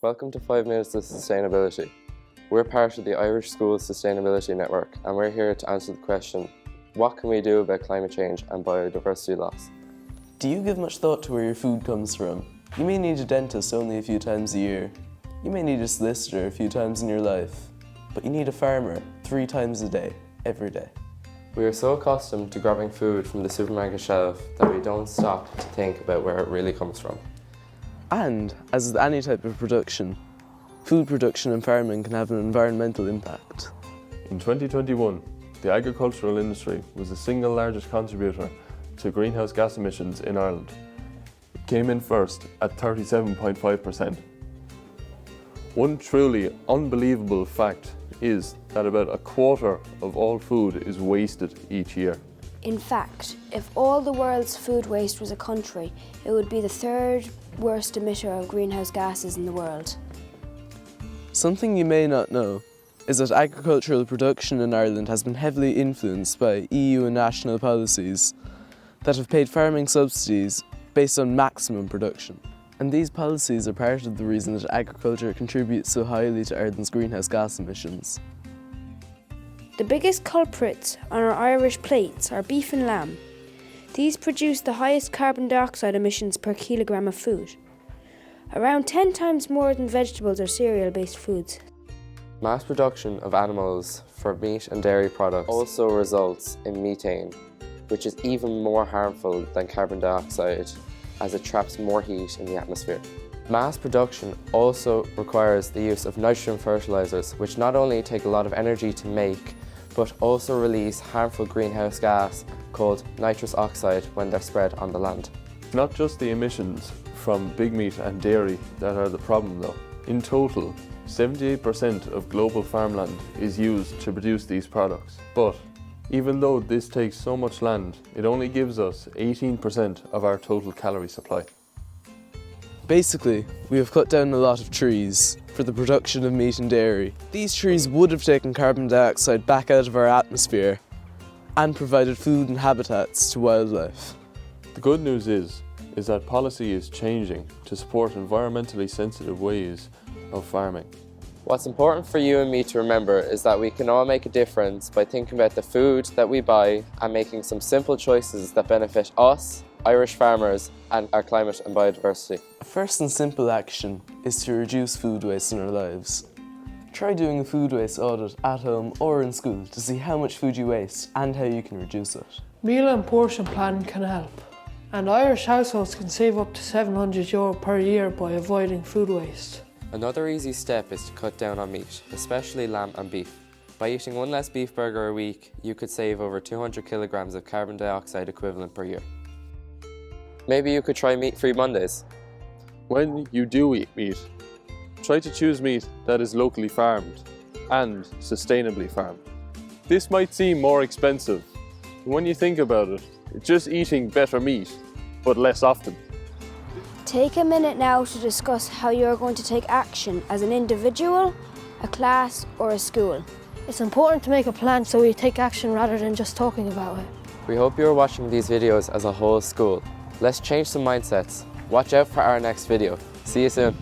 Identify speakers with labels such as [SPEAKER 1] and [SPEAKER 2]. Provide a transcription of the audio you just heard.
[SPEAKER 1] Welcome to 5 Minutes of Sustainability. We're part of the Irish Schools Sustainability Network and we're here to answer the question, what can we do about climate change and biodiversity loss?
[SPEAKER 2] Do you give much thought to where your food comes from? You may need a dentist only a few times a year. You may need a solicitor a few times in your life. But you need a farmer 3 times a day, every day.
[SPEAKER 1] We are so accustomed to grabbing food from the supermarket shelf that we don't stop to think about where it really comes from.
[SPEAKER 2] And, as with any type of production, food production and farming can have an environmental impact.
[SPEAKER 3] In 2021, the agricultural industry was the single largest contributor to greenhouse gas emissions in Ireland. It came in first at 37.5%. One truly unbelievable fact is that about a quarter of all food is wasted each year.
[SPEAKER 4] In fact, if all the world's food waste was a country, it would be the 3rd worst emitter of greenhouse gases in the world.
[SPEAKER 2] Something you may not know is that agricultural production in Ireland has been heavily influenced by EU and national policies that have paid farming subsidies based on maximum production. And these policies are part of the reason that agriculture contributes so highly to Ireland's greenhouse gas emissions.
[SPEAKER 4] The biggest culprits on our Irish plates are beef and lamb. These produce the highest carbon dioxide emissions per kilogram of food, around 10 times more than vegetables or cereal-based foods.
[SPEAKER 1] Mass production of animals for meat and dairy products also results in methane, which is even more harmful than carbon dioxide as it traps more heat in the atmosphere. Mass production also requires the use of nitrogen fertilizers, which not only take a lot of energy to make, but also release harmful greenhouse gas called nitrous oxide when they're spread on the land.
[SPEAKER 3] Not just the emissions from big meat and dairy that are the problem though. In total, 78% of global farmland is used to produce these products. But even though this takes so much land, it only gives us 18% of our total calorie supply.
[SPEAKER 2] Basically, we have cut down a lot of trees for the production of meat and dairy. These trees would have taken carbon dioxide back out of our atmosphere and provided food and habitats to wildlife.
[SPEAKER 3] The good news is that policy is changing to support environmentally sensitive ways of farming.
[SPEAKER 1] What's important for you and me to remember is that we can all make a difference by thinking about the food that we buy and making some simple choices that benefit us, Irish farmers, and our climate and biodiversity.
[SPEAKER 2] A first and simple action is to reduce food waste in our lives. Try doing a food waste audit at home or in school to see how much food you waste and how you can reduce it.
[SPEAKER 5] Meal and portion planning can help, and Irish households can save up to €700 per year by avoiding food waste.
[SPEAKER 1] Another easy step is to cut down on meat, especially lamb and beef. By eating 1 less beef burger a week, you could save over 200 kilograms of carbon dioxide equivalent per year. Maybe you could try meat-free Mondays.
[SPEAKER 3] When you do eat meat, try to choose meat that is locally farmed and sustainably farmed. This might seem more expensive, but when you think about it, it's just eating better meat, but less often.
[SPEAKER 4] Take a minute now to discuss how you're going to take action as an individual, a class, or a school.
[SPEAKER 5] It's important to make a plan so we take action rather than just talking about it.
[SPEAKER 1] We hope you are watching these videos as a whole school. Let's change some mindsets. Watch out for our next video. See you soon.